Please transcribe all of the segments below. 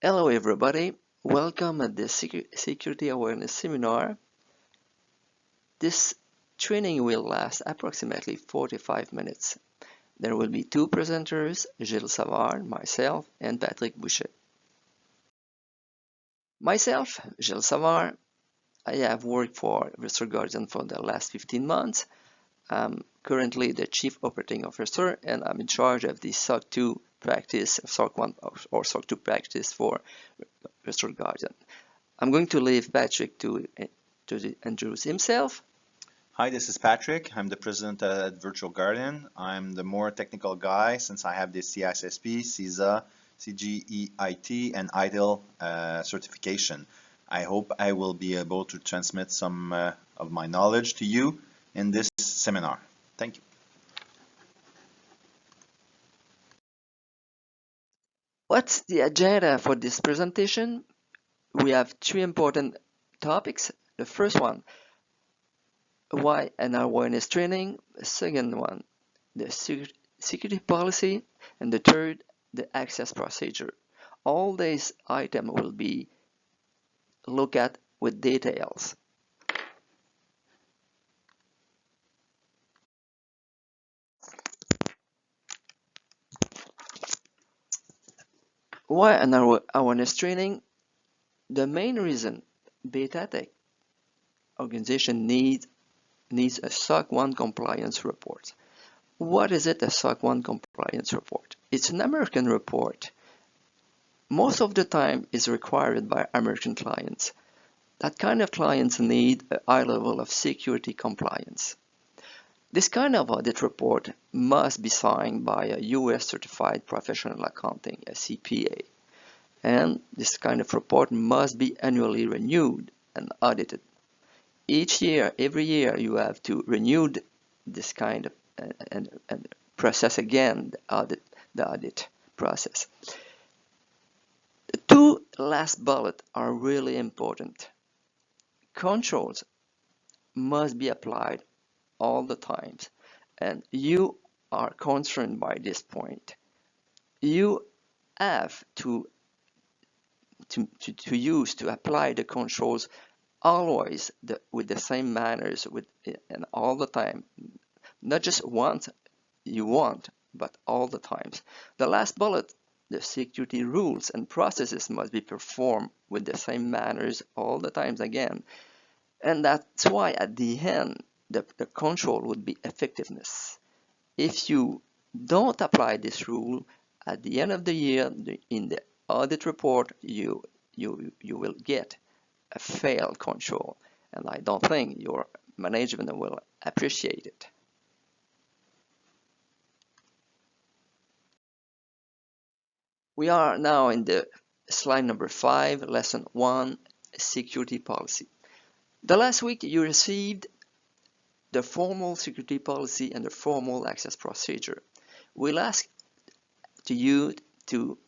Hello everybody, welcome at the Security Awareness Seminar. This training will last approximately 45 minutes. There will be two presenters, Gilles Savard, myself, and Patrick Boucher. Myself, Gilles Savard, I have worked for Virtual Guardian for the last 15 months. I'm currently the Chief Operating Officer and I'm in charge of the SOC 2 practice, SOC 1 or SOC 2 practice for Virtual Guardian. I'm going to leave Patrick to introduce himself. Hi, this is Patrick. I'm the president at Virtual Guardian. I'm the more technical guy since I have the CISSP, CISA, CGEIT, and ITIL certification. I hope I will be able to transmit some of my knowledge to you in this seminar. Thank you. What's the agenda for this presentation? We have three important topics. The first one, why an awareness training. The second one, the security policy. And the third, the access procedure. All these items will be looked at with details. Why an awareness training? The main reason BetaTech organization needs a SOC 1 compliance report. What is it, a SOC 1 compliance report? It's an American report. Most of the time is required by American clients. That kind of clients need a high level of security compliance. This kind of audit report must be signed by a US certified professional accounting, a CPA. And this kind of report must be annually renewed and audited. Every year, you have to renew this kind of and process again the audit process. The two last bullets are really important. Controls must be applied all the time, and you are concerned by this point. You have to apply the controls always with the same manners and all the time, not just once you want, but all the times. The last bullet, the security rules and processes must be performed with the same manners all the times again. And that's why at the end, the control would be effectiveness. If you don't apply this rule, at the end of the year, in the audit report, you will get a failed control. And I don't think your management will appreciate it. We are now in the slide number 5, lesson 1, security policy. The last week you received the formal security policy and the formal access procedure. We'll ask to you to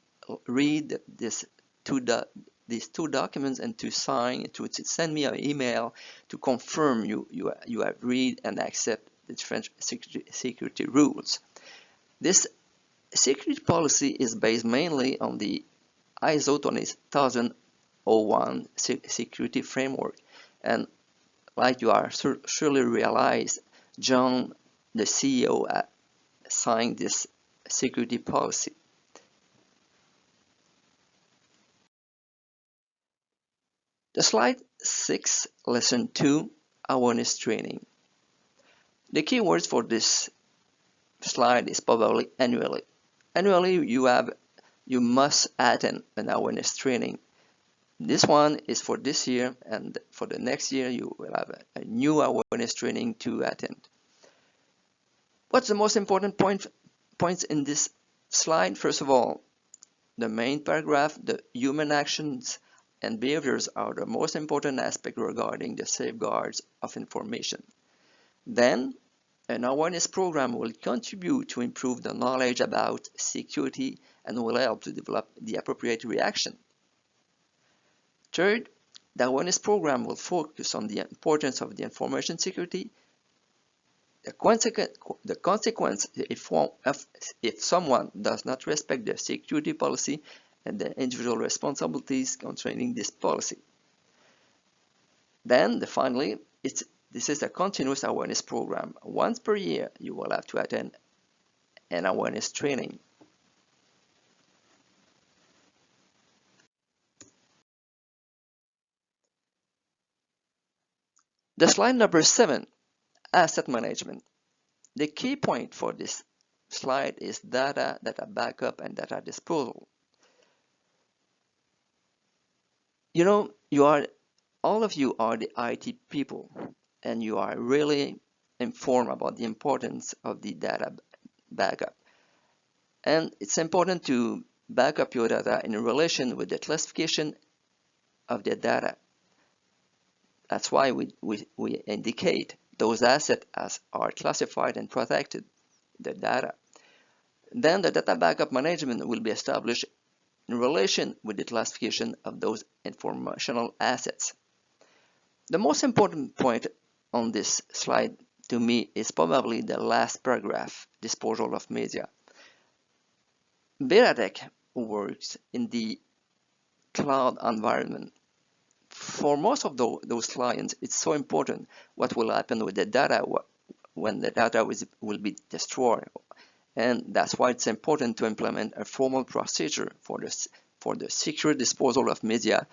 read these two documents and to sign, to send me an email to confirm you have read and accept the French security rules. This security policy is based mainly on the ISO 20001 security framework, and like you are surely realized, John, the CEO, signed this security policy. The slide 6, lesson 2, awareness training. The keywords for this slide is probably annually. Annually, you must attend an awareness training. This one is for this year, and for the next year, you will have a new awareness training to attend. What's the most important points in this slide? First of all, the main paragraph, the human actions and behaviors are the most important aspect regarding the safeguards of information. Then, an awareness program will contribute to improve the knowledge about security and will help to develop the appropriate reaction. Third, the awareness program will focus on the importance of the information security, the consequence if someone does not respect the security policy, and the individual responsibilities concerning this policy. Then, finally, this is a continuous awareness program. Once per year, you will have to attend an awareness training. The slide number 7, asset management. The key point for this slide is data backup, and data disposal. You know, all of you are the IT people, and you are really informed about the importance of the data backup. And it's important to back up your data in relation with the classification of the data. That's why we indicate those assets as are classified and protected, the data. Then the data backup management will be established in relation with the classification of those informational assets. The most important point on this slide to me is probably the last paragraph, disposal of media. BetaTech works in the cloud environment. For most of those clients, it's so important what will happen with the data when the data will be destroyed. And that's why it's important to implement a formal procedure for the secure disposal of media.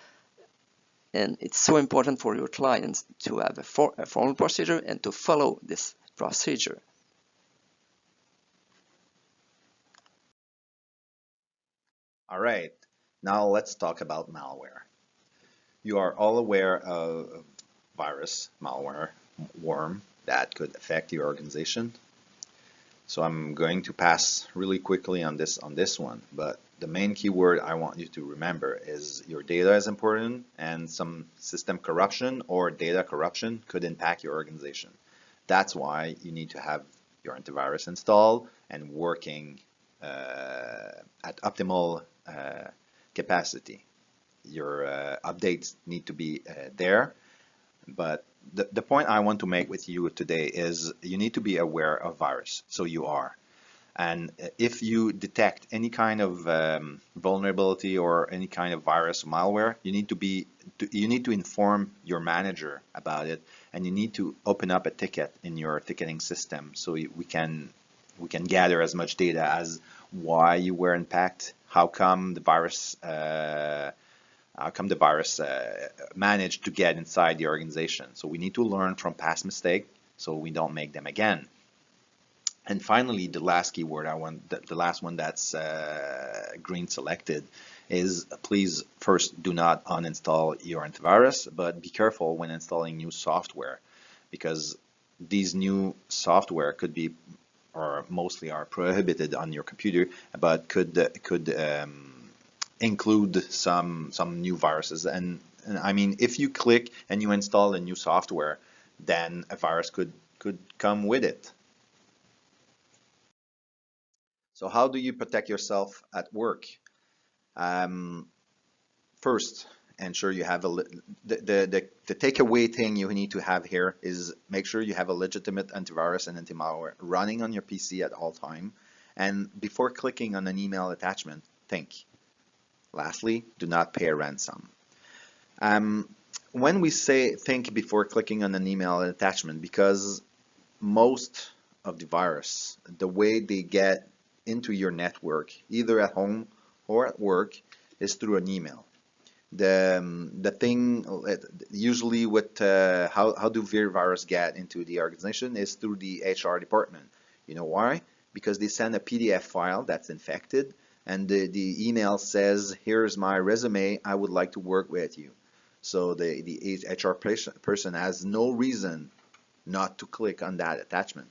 And it's so important for your clients to have a formal procedure and to follow this procedure. All right, now let's talk about malware. You are all aware of virus, malware, worm that could affect your organization. So I'm going to pass really quickly on this one, but the main keyword I want you to remember is your data is important, and some system corruption or data corruption could impact your organization. That's why you need to have your antivirus installed and working at optimal capacity. Your updates need to be there, but the point I want to make with you today is you need to be aware of virus, so you are. And if you detect any kind of vulnerability or any kind of virus or malware, you need to inform your manager about it, and you need to open up a ticket in your ticketing system so we can gather as much data as why you were impacted, how come the virus managed to get inside the organization. So we need to learn from past mistakes so we don't make them again. And finally, the last keyword the last one that's green selected is please first do not uninstall your antivirus, but be careful when installing new software, because these new software could be, or mostly are prohibited on your computer, but could include some new viruses. And I mean, if you click and you install a new software, then a virus could come with it. So how do you protect yourself at work? First, ensure you have the takeaway thing you need to have here is make sure you have a legitimate antivirus and anti-malware running on your PC at all time. And before clicking on an email attachment, think. Lastly, do not pay a ransom. When we say think before clicking on an email attachment, because most of the virus, the way they get into your network, either at home or at work, is through an email. The thing usually with how do virus get into the organization is through the HR department. You know why? Because they send a PDF file that's infected, and the email says, here's my resume, I would like to work with you. So the HR person has no reason not to click on that attachment.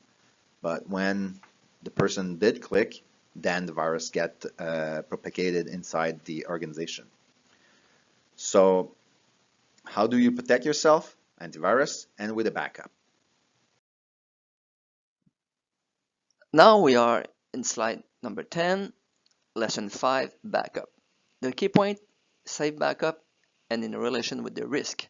But when the person did click, then the virus get propagated inside the organization. So how do you protect yourself? Antivirus and with a backup. Now we are in slide number 10, lesson 5, backup. The key point, safe backup and in relation with the risk.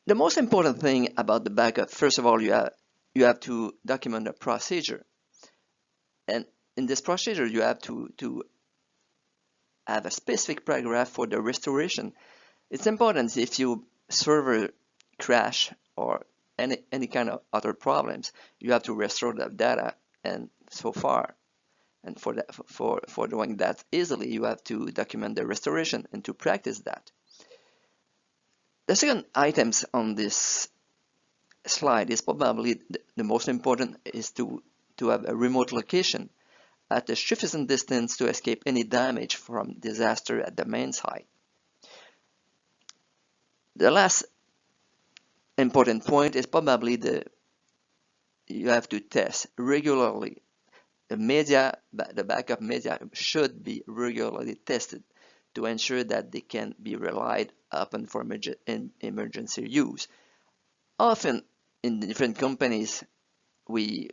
The most important thing about the backup, first of all, you have to document a procedure. And in this procedure, you have to have a specific paragraph for the restoration. It's important if your server crash or any kind of other problems, you have to restore the data. And so far, and for doing that easily, you have to document the restoration and to practice that. The second items on this slide is probably the most important, is to have a remote location at a sufficient distance to escape any damage from disaster at the main site. The last important point is probably you have to test regularly. The backup media should be regularly tested to ensure that they can be relied upon for emergency use. Often in different companies, we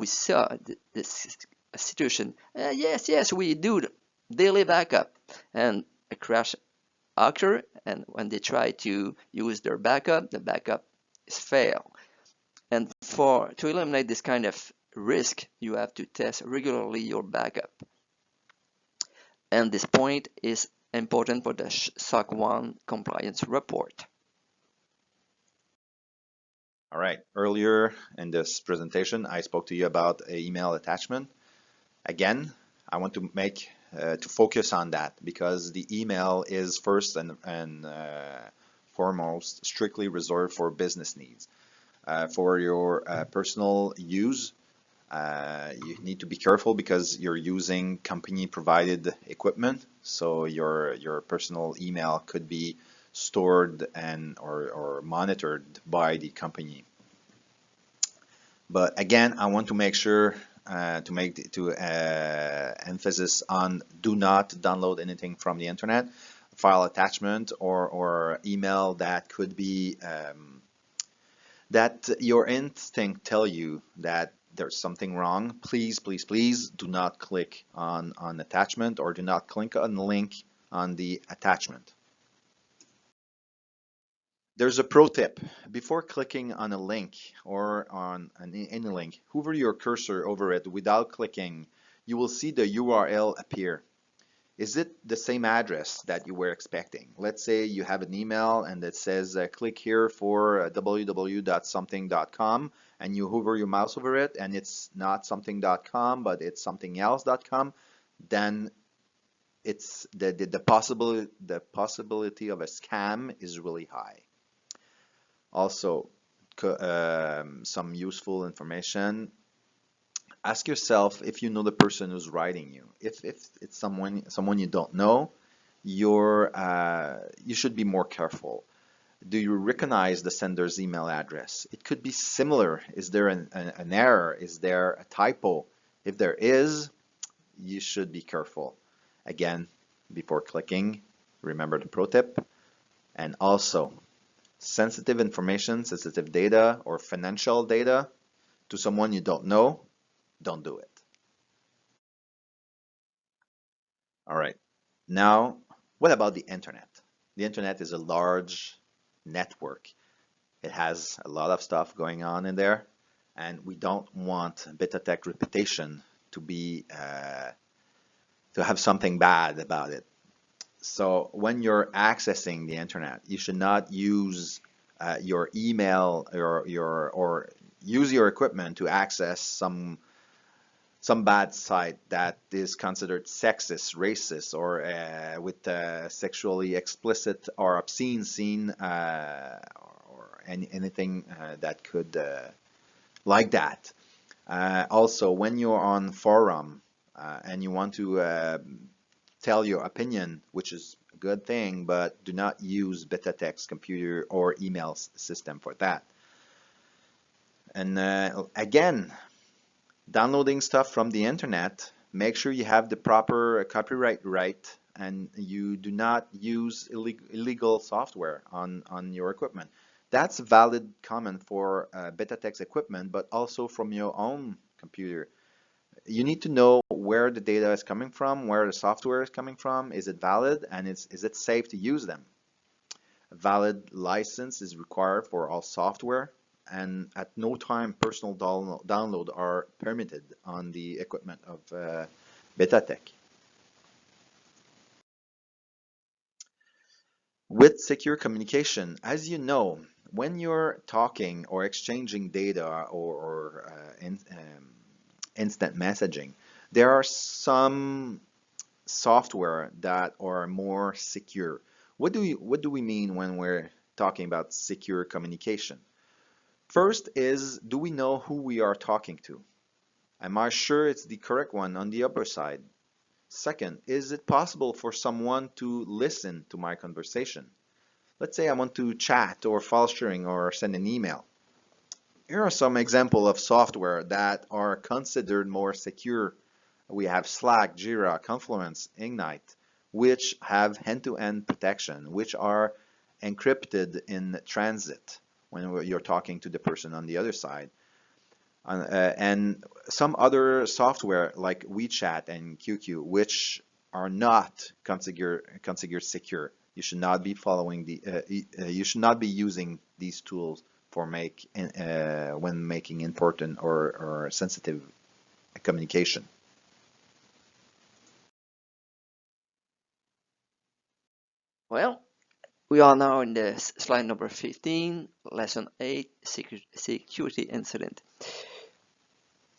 saw this situation. Yes, we do daily backup, and a crash occur, and when they try to use their backup, the backup is fail. And to eliminate this kind of risk, you have to test regularly your backup. And this point is important for the SOC 1 compliance report. All right, earlier in this presentation, I spoke to you about an email attachment. Again, I want to to focus on that because the email is first and foremost strictly reserved for business needs. For your personal use, you need to be careful because you're using company provided equipment, so your personal email could be stored and or monitored by the company. But again, I want to make sure to emphasis on do not download anything from the internet, file attachment or email that could be that your instinct tell you that there's something wrong. Please do not click on attachment or do not click on the link on the attachment. There's a pro tip. Before clicking on a link or on any link, hover your cursor over it without clicking. You will see the URL appear. Is it the same address that you were expecting? Let's say you have an email and it says click here for www.something.com and you hover your mouse over it and it's not something.com but it's something else.com, then it's the possibility of a scam is really high. Also, some useful information. Ask yourself if you know the person who's writing you. If it's someone you don't know, you should be more careful. Do you recognize the sender's email address? It could be similar. Is there an error? Is there a typo? If there is, you should be careful. Again, before clicking, remember the pro tip. And also, sensitive information, sensitive data, or financial data to someone you don't know, don't do it. All right. Now, what about the internet? The internet is a large network. It has a lot of stuff going on in there, and we don't want BetaTech reputation to be to have something bad about it. So when you're accessing the internet, you should not use your email or use your equipment to access some bad site that is considered sexist, racist, or with sexually explicit or obscene scene or anything that could like that. Also, when you're on forum and you want to tell your opinion, which is a good thing, but do not use BetaTech's computer or email system for that. And again, downloading stuff from the internet, make sure you have the proper copyright right and you do not use illegal software on your equipment. That's a valid comment for BetaTech's equipment, but also from your own computer. You need to know where the data is coming from, where the software is coming from, is it valid, and is it safe to use them? A valid license is required for all software. and at no time personal download are permitted on the equipment of BetaTech. With secure communication, as you know, when you're talking or exchanging data or instant messaging, there are some software that are more secure. What do we mean when we're talking about secure communication? First is, do we know who we are talking to? Am I sure it's the correct one on the upper side? Second, is it possible for someone to listen to my conversation? Let's say I want to chat or file sharing or send an email. Here are some examples of software that are considered more secure. We have Slack, Jira, Confluence, Ignite, which have end-to-end protection, which are encrypted in transit when you're talking to the person on the other side. And some other software like WeChat and QQ, which are not configured secure. You should not be following you should not be using these tools for when making important or sensitive communication. Well, we are now in the slide number 15, lesson 8, security incident.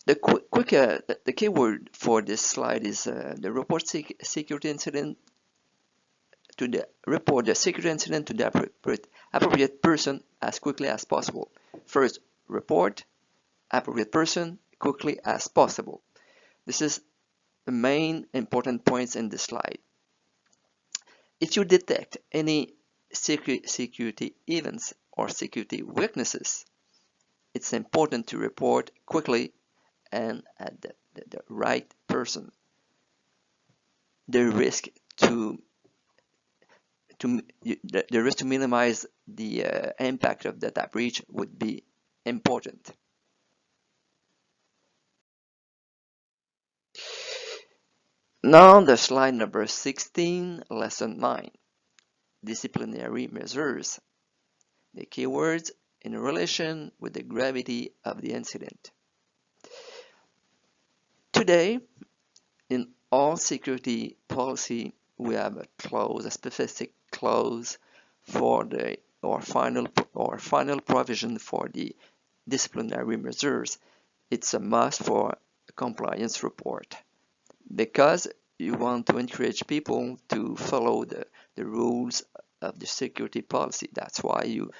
The keyword for this slide is the report security incident to report the security incident to the appropriate person as quickly as possible. First, report appropriate person quickly as possible. This is the main important points in this slide. If you detect any security events or security weaknesses, it's important to report quickly and at the right person. The risk to minimize the impact of data breach would be important. Now the slide number 16, lesson 9, disciplinary measures. The keywords in relation with the gravity of the incident. Today, in all security policy, we have a specific clause for the final provision for the disciplinary measures. It's a must for a compliance report because you want to encourage people to follow the rules of the security policy. That's why you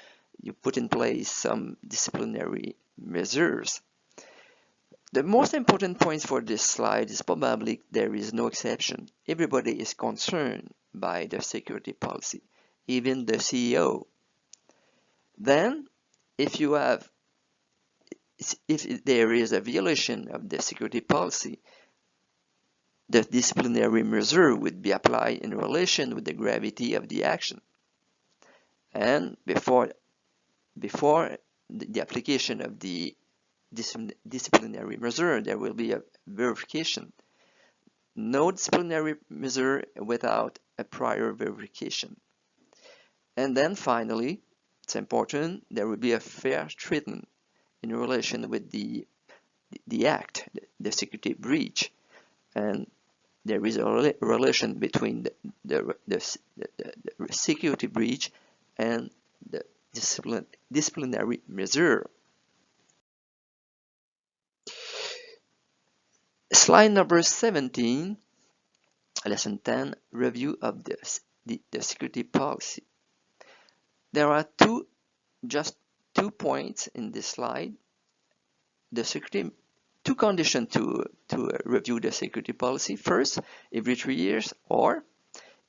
put in place some disciplinary measures. The most important points for this slide is probably there is no exception. Everybody is concerned by the security policy, even the CEO. Then, if there is a violation of the security policy, the disciplinary measure would be applied in relation with the gravity of the action. And before the application of the disciplinary measure, there will be a verification. No disciplinary measure without a prior verification. And then finally, it's important, there will be a fair treatment in relation with the act, the security breach. And there is a relation between the security breach and the disciplinary measure. Slide number 17, lesson 10, review of the security policy. There are just two points in this slide. Two conditions to review the security policy. First, every 3 years, or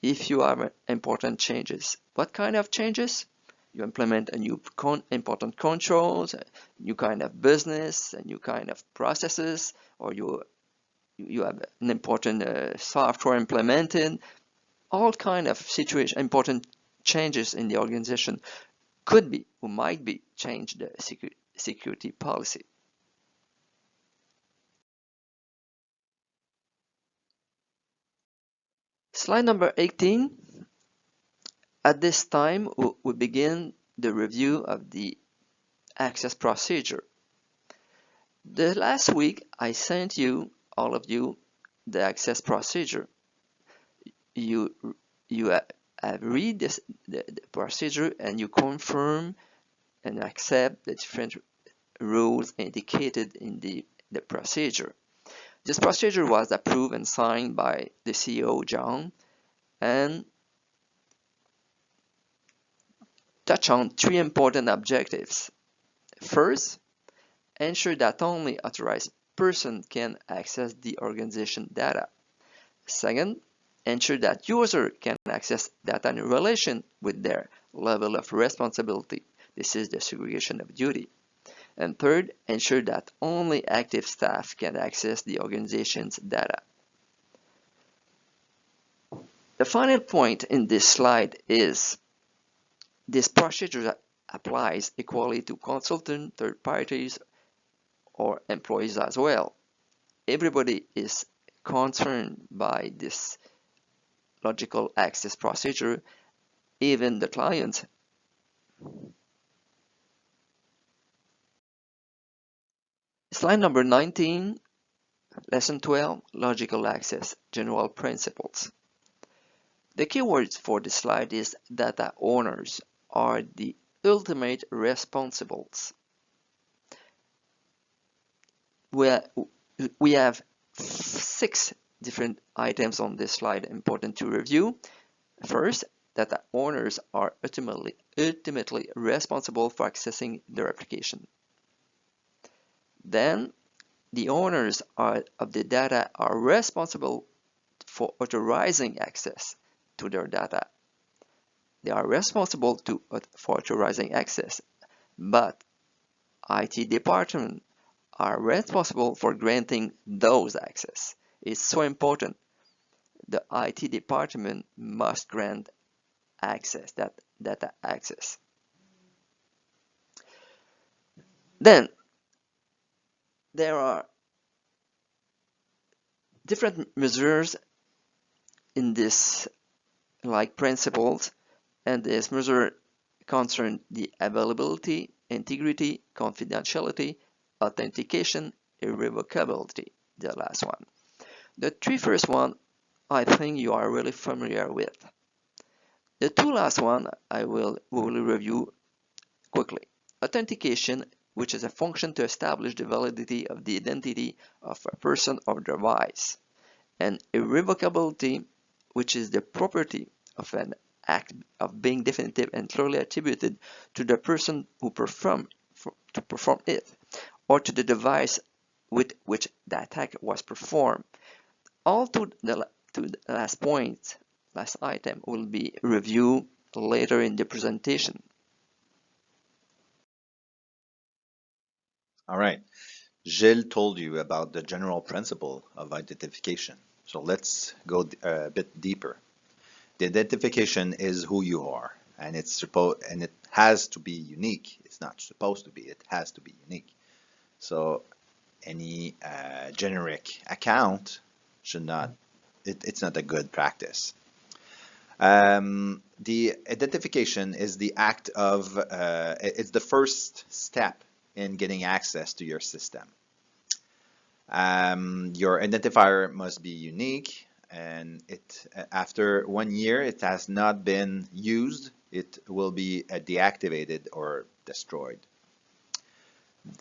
if you have important changes. What kind of changes? You implement a new important controls, a new kind of business, a new kind of processes, or you have an important software implemented. All kind of important changes in the organization could be or might be change the security policy. Slide number 18. At this time, we begin the review of the access procedure. The last week I sent you, all of you, the access procedure. You have read the procedure and you confirm and accept the different rules indicated in the procedure. This procedure was approved and signed by the CEO, John, and touch on three important objectives. First, ensure that only authorized persons can access the organization data. Second, ensure that users can access data in relation with their level of responsibility. This is the segregation of duty. And third, ensure that only active staff can access the organization's data. The final point in this slide is this procedure applies equally to consultants, third parties, or employees as well. Everybody is concerned by this logical access procedure, even the client. Slide number 19, lesson 12, logical access, general principles. The keywords for this slide is data owners are the ultimate responsibles. We have 6 different items on this slide important to review. First, data owners are ultimately responsible for accessing their application. Then, the owners of the data are responsible for authorizing access to their data. They are responsible for authorizing access, but IT department are responsible for granting those access. It's so important. The IT department must grant access, that data access. Then there are different measures in this like principles, and this measure concern the availability, integrity, confidentiality, authentication, irrevocability, the last one. The three first one I think you are really familiar with. The two last one we will review quickly. Authentication, which is a function to establish the validity of the identity of a person or device, and irrevocability, which is the property of an act of being definitive and clearly attributed to the person who perform it, or to the device with which the attack was performed. All to the last point, last item, will be reviewed later in the presentation. All right. Gilles told you about the general principle of identification. So let's go a bit deeper. The identification is who you are, and it has to be unique. It's not supposed to be. It has to be unique. So any generic account should not. It's not a good practice. The identification is the act of. It's the first step in getting access to your system. Your identifier must be unique, and after 1 year it has not been used, it will be deactivated or destroyed.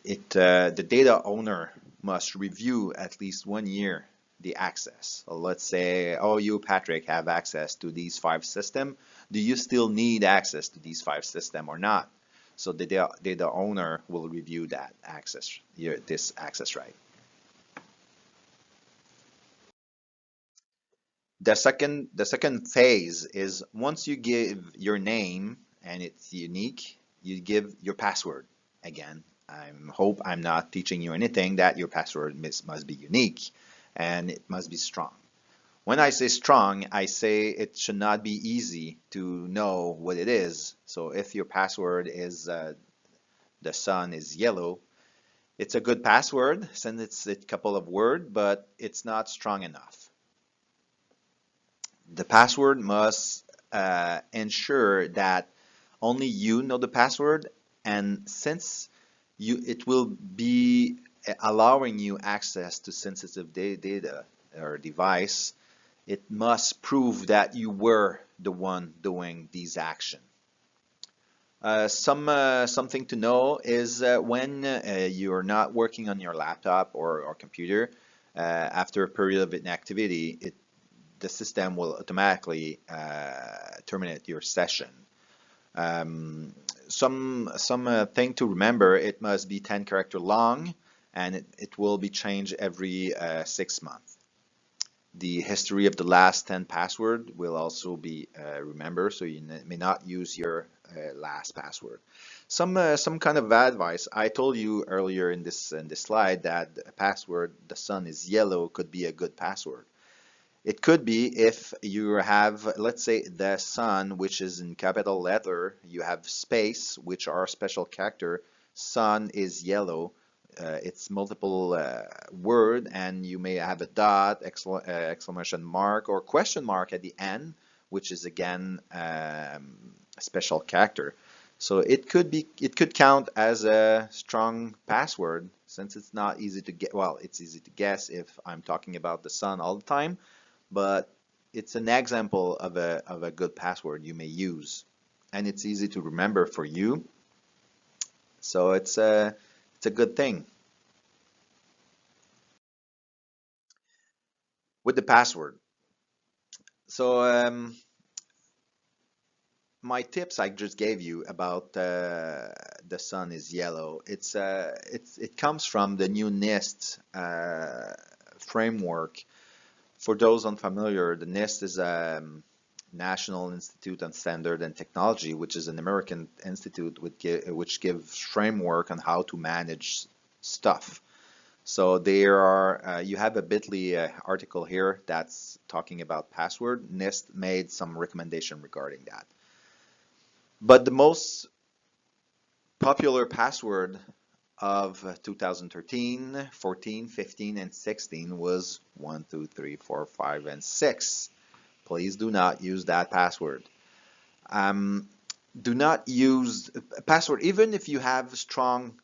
The data owner must review at least 1 year the access. So let's say, oh, you, Patrick, have access to these 5 systems. Do you still need access to these 5 systems or not? So the data owner will review that access, this access right. The second phase is once you give your name and it's unique, you give your password. Again, I hope I'm not teaching you anything that your password must be unique and it must be strong. When I say strong, I say it should not be easy to know what it is. So if your password is the sun is yellow, it's a good password since it's a couple of words, but it's not strong enough. The password must ensure that only you know the password, and since it will be allowing you access to sensitive data or device. It must prove that you were the one doing these actions. Something to know is when you're not working on your laptop or computer, after a period of inactivity, the system will automatically terminate your session. Some thing to remember, it must be 10 character long, and it will be changed every 6 months. The history of the last 10 password will also be remembered, so you may not use your last password. Some kind of advice. I told you earlier in this slide that a password, the sun is yellow, could be a good password. It could be if you have, let's say, the sun, which is in capital letter, you have space, which are special character, sun is yellow, it's multiple word, and you may have a dot, exclamation mark, or question mark at the end, which is again a special character. So it could count as a strong password, since it's not easy to get. Well, it's easy to guess if I'm talking about the sun all the time, but it's an example of a good password you may use, and it's easy to remember for you, so it's a good thing. With the password, so my tips I just gave you about the sun is yellow, it comes from the new NIST framework. For those unfamiliar, the NIST is a National Institute on Standard and Technology, which is an American institute which gives framework on how to manage stuff. So there are, you have a bit.ly article here that's talking about password. NIST made some recommendation regarding that. But the most popular password of 2013, 14, 15, and 16 was 1, 2, 3, 4, 5, and 6. Please do not use that password. Do not use a password, even if you have a strong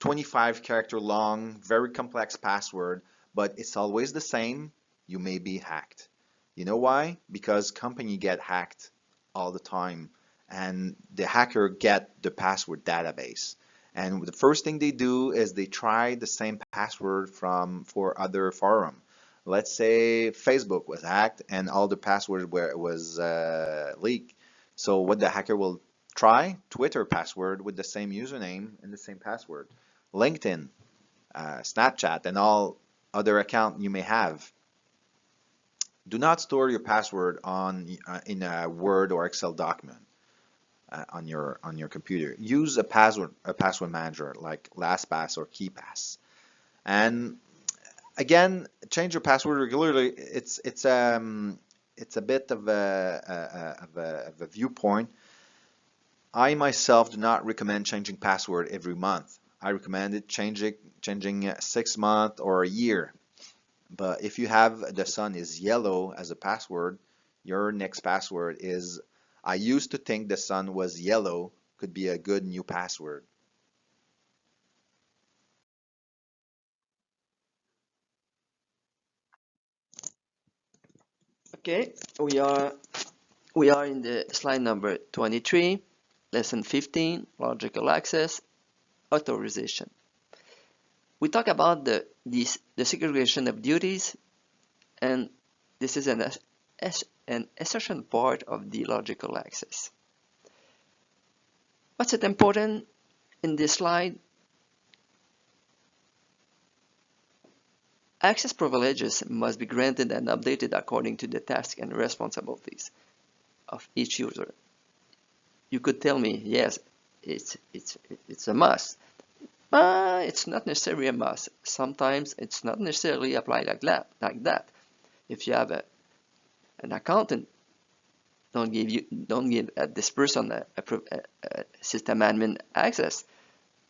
25 character long, very complex password, but it's always the same, you may be hacked. You know why? Because company get hacked all the time, and the hacker get the password database. And the first thing they do is they try the same password for other forum. Let's say Facebook was hacked and all the password was leaked. So what the hacker will try? Twitter password with the same username and the same password. LinkedIn, Snapchat, and all other account you may have. Do not store your password in a Word or Excel document on your computer. Use a password manager like LastPass or KeePass. And again, change your password regularly. It's a bit of a viewpoint. I myself do not recommend changing password every month. I recommend it changing 6 months or a year. But if you have the sun is yellow as a password, your next password is I used to think the sun was yellow, could be a good new password. Okay, we are in the slide number 23, lesson 15, logical access, authorization. We talk about the segregation of duties, and this is an essential part of the logical access. What's it important in this slide? Access privileges must be granted and updated according to the tasks and responsibilities of each user. You could tell me, yes, it's a must. It's not necessarily a must. Sometimes it's not necessarily applied like that. If you have an accountant, don't give this person a system admin access.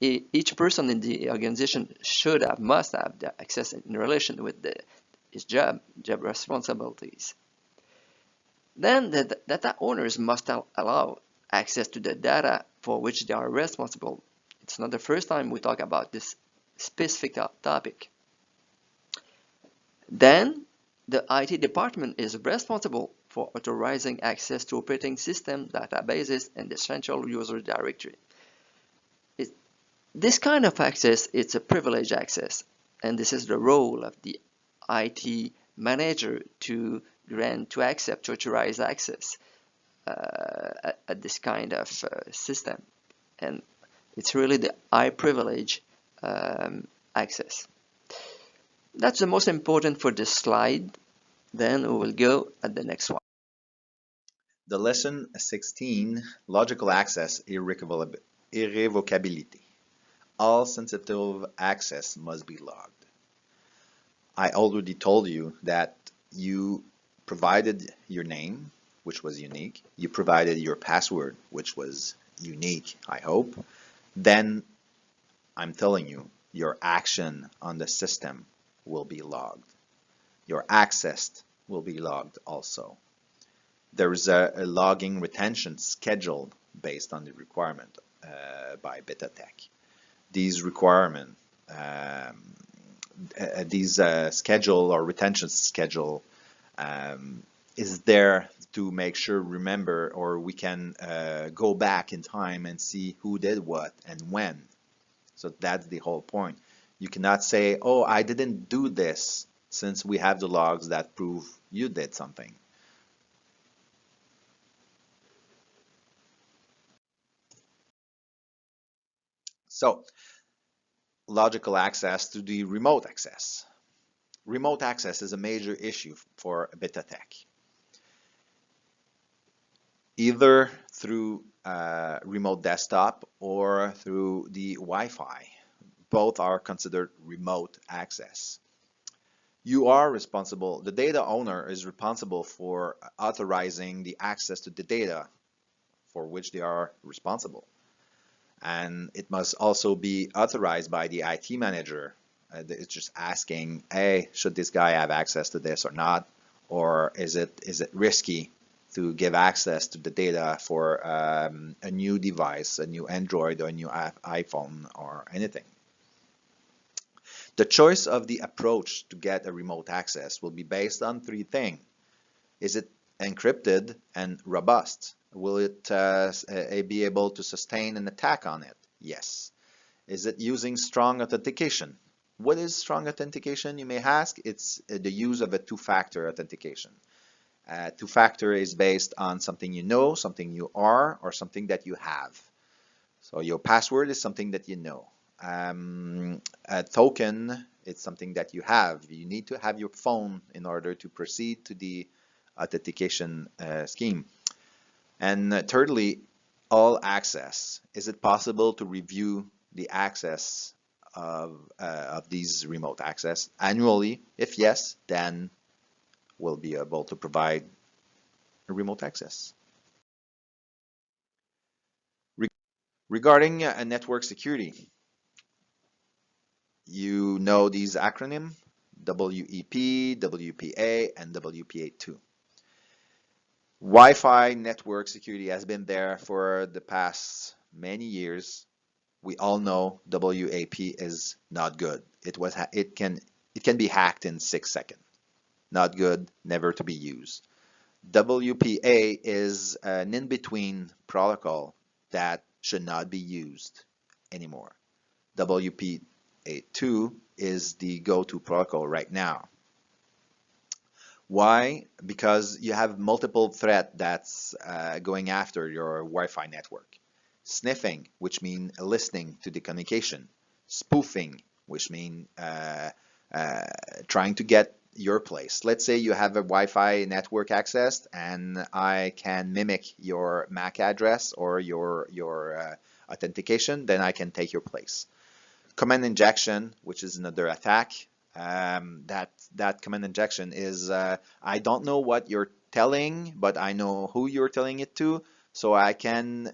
Each person in the organization must have the access in relation with his job responsibilities. Then the data owners must allow access to the data for which they are responsible. It's not the first time we talk about this specific topic. Then, the IT department is responsible for authorizing access to operating system databases and the central user directory. This kind of access is a privileged access, and this is the role of the IT manager to accept, to authorize access at this kind of system. And it's really the high privilege access. That's the most important for this slide. Then we will go at the next one. The lesson 16, logical access, irrevocability. All sensitive access must be logged. I already told you that you provided your name, which was unique. You provided your password, which was unique, I hope. Then I'm telling you, your action on the system will be logged. Your access will be logged also. There is a logging retention schedule based on the requirement by BetaTech. These requirements, schedule or retention schedule is there to make sure, remember, or we can go back in time and see who did what and when. So that's the whole point. You cannot say, oh, I didn't do this, since we have the logs that prove you did something. So, logical access to the remote access. Remote access is a major issue for BetaTech. Either through remote desktop or through the Wi-Fi. Both are considered remote access. You are responsible, the data owner is responsible for authorizing the access to the data for which they are responsible. And it must also be authorized by the IT manager. It's just asking, hey, should this guy have access to this or not? Or is it risky to give access to the data for a new device, a new Android or a new iPhone or anything? The choice of the approach to get a remote access will be based on three things. Is it encrypted and robust? Will it be able to sustain an attack on it? Yes. Is it using strong authentication? What is strong authentication, you may ask? It's the use of a two-factor authentication. Two-factor is based on something you know, something you are, or something that you have. So your password is something that you know. A token is something that you have. You need to have your phone in order to proceed to the authentication scheme. And thirdly, all access. Is it possible to review the access of these remote access annually? If yes, then we'll be able to provide a remote access. Regarding network security, you know these acronyms, WEP, WPA, and WPA2. Wi-Fi network security has been there for the past many years. We all know WAP is not good. It can be hacked in 6 seconds. Not good, never to be used. WPA is an in-between protocol that should not be used anymore. WPA2 is the go-to protocol right now. Why? Because you have multiple threat that's going after your Wi-Fi network. Sniffing, which means listening to the communication. Spoofing, which means trying to get your place. Let's say you have a Wi-Fi network access and I can mimic your MAC address or your authentication, then I can take your place. Command injection, which is another attack. That command injection is I don't know what you're telling, but I know who you're telling it to, so I can.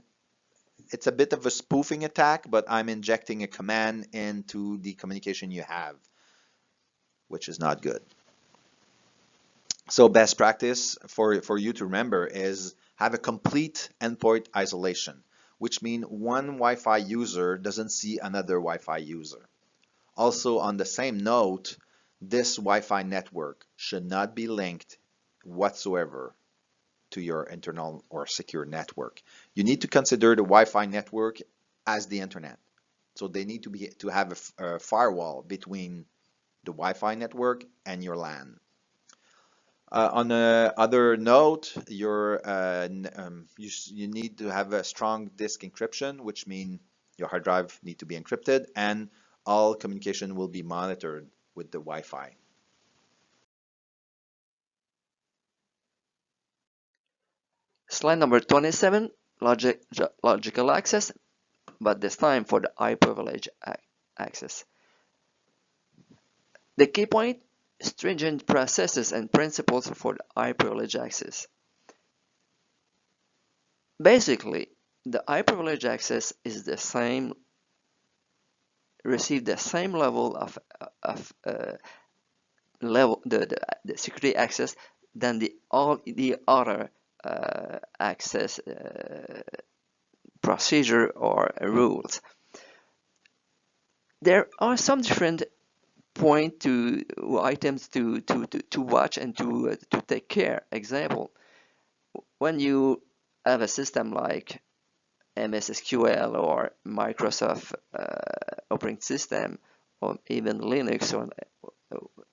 It's a bit of a spoofing attack, but I'm injecting a command into the communication you have, which is not good. So best practice for you to remember is have a complete endpoint isolation. which means one Wi-Fi user doesn't see another Wi-Fi user. Also, on the same note, this Wi-Fi network should not be linked whatsoever to your internal or secure network. You need to consider the Wi-Fi network as the internet. So they need to have a firewall between the Wi-Fi network and your LAN. On another note, you need to have a strong disk encryption, which means your hard drive need to be encrypted, and all communication will be monitored with the Wi-Fi. Slide number 27, logical access, but this time for the high privilege access. The key point, stringent processes and principles for the high privilege access. Basically, the high privilege access is the same, receive the same level of the security access than all the other access procedure or rules. There are some different items to watch and to take care. Example, when you have a system like MS SQL or Microsoft operating system, or even Linux or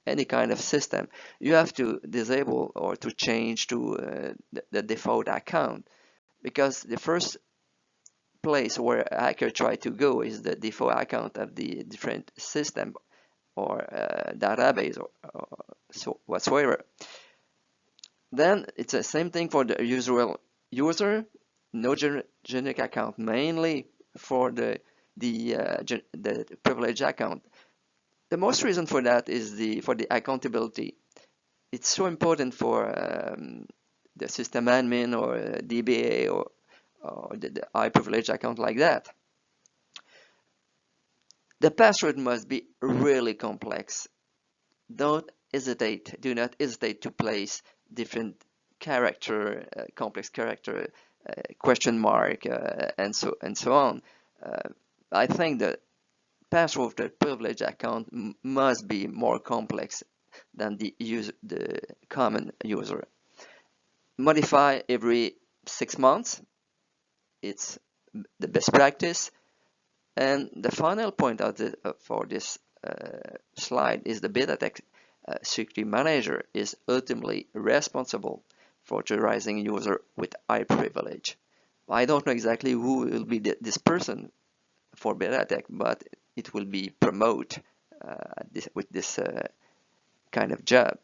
any kind of system, you have to disable or to change to the default account, because the first place where a hacker try to go is the default account of the different system or database or so whatsoever. Then it's the same thing for the user, no generic account, mainly for the privilege account. The most reason for that is for the accountability. It's so important for the system admin or DBA or the high privilege account like that. The password must be really complex. Do not hesitate to place different character, complex character, question mark, and so on. I think the password of the privileged account must be more complex than the common user. Modify every 6 months. It's the best practice. And the final point for this slide is the BetaTech Security Manager is ultimately responsible for authorizing user with high privilege. I don't know exactly who will be this person for BetaTech, but it will be promote with this kind of job.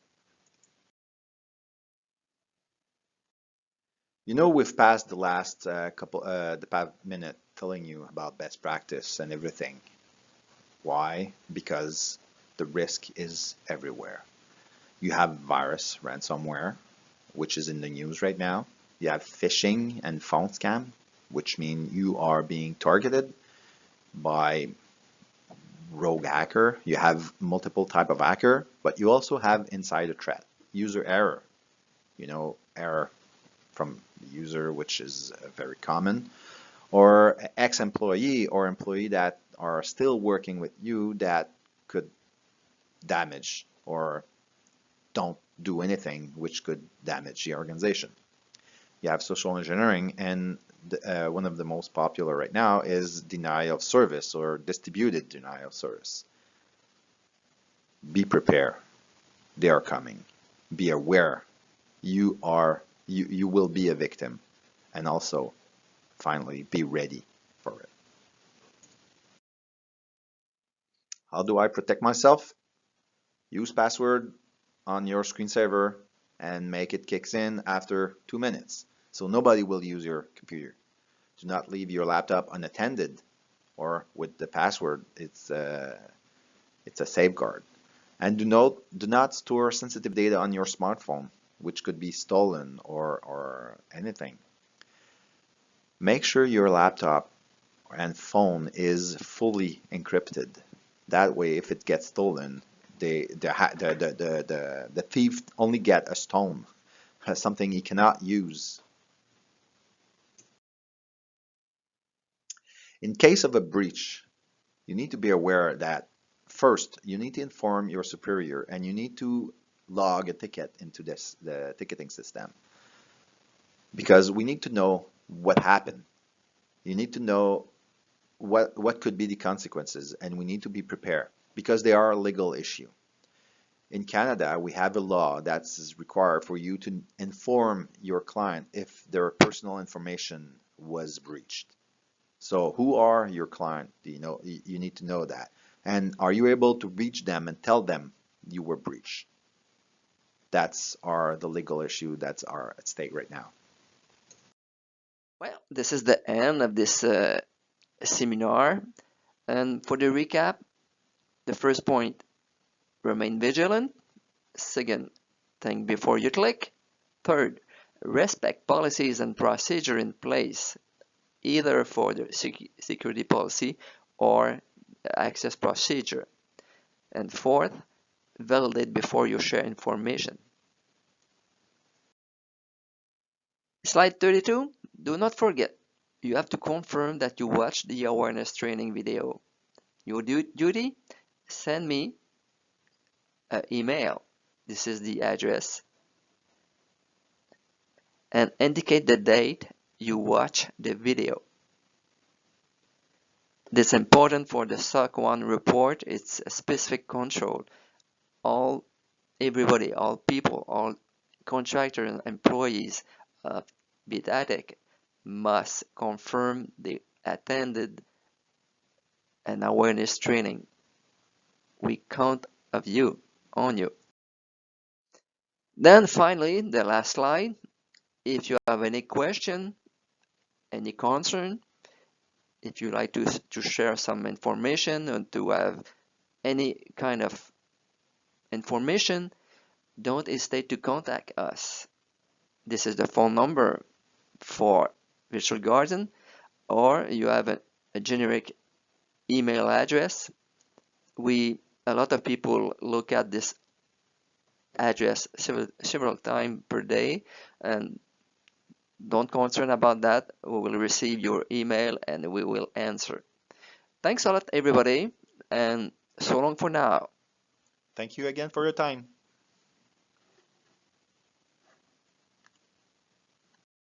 You know, we've passed the last the past minute telling you about best practice and everything. Why? Because the risk is everywhere. You have virus, ransomware, which is in the news right now. You have phishing and phone scam, which mean you are being targeted by rogue hacker. You have multiple type of hacker, but you also have insider threat, user error. You know, error from the user, which is very common, or ex-employee or employee that are still working with you that could damage or don't do anything which could damage the organization. You have social engineering, and one of the most popular right now is denial of service or distributed denial of service. Be prepared. They are coming. Be aware. You will be a victim, and also finally be ready for it. How do I protect myself? Use password on your screensaver and make it kicks in after 2 minutes, so nobody will use your computer. Do not leave your laptop unattended or with the password. It's a safeguard. And do not store sensitive data on your smartphone, which could be stolen or anything. Make sure your laptop and phone is fully encrypted. That way, if it gets stolen, the thief only get a stone, something he cannot use. In case of a breach, you need to be aware that first, you need to inform your superior and you need to log a ticket into the ticketing system because we need to know what happened. You need to know what could be the consequences and we need to be prepared because they are a legal issue. In Canada, we have a law that's required for you to inform your client if their personal information was breached. So who are your client? Do you know? You need to know that. And are you able to reach them and tell them you were breached? That's the legal issue that's at stake right now. Well, this is the end of this seminar. And for the recap, the first point, remain vigilant. Second, think before you click. Third, respect policies and procedure in place, either for the security policy or the access procedure. And fourth, validate before you share information. Slide 32, do not forget, you have to confirm that you watched the awareness training video. Your duty, send me an email. This is the address. And indicate the date you watch the video. This is important for the SOC 1 report. It's a specific control. Everybody, all people, all contractors and employees of BetaTech must confirm they attended an awareness training. We count on you. Then finally, the last slide. If you have any question, any concern, if you like to share some information and to have any kind of information, don't hesitate to contact us. This is the phone number for Virtual Garden, or you have a generic email address. A lot of people look at this address several times per day, and don't concern about that. We will receive your email and we will answer. Thanks a lot, everybody, and so long for now. Thank you again for your time.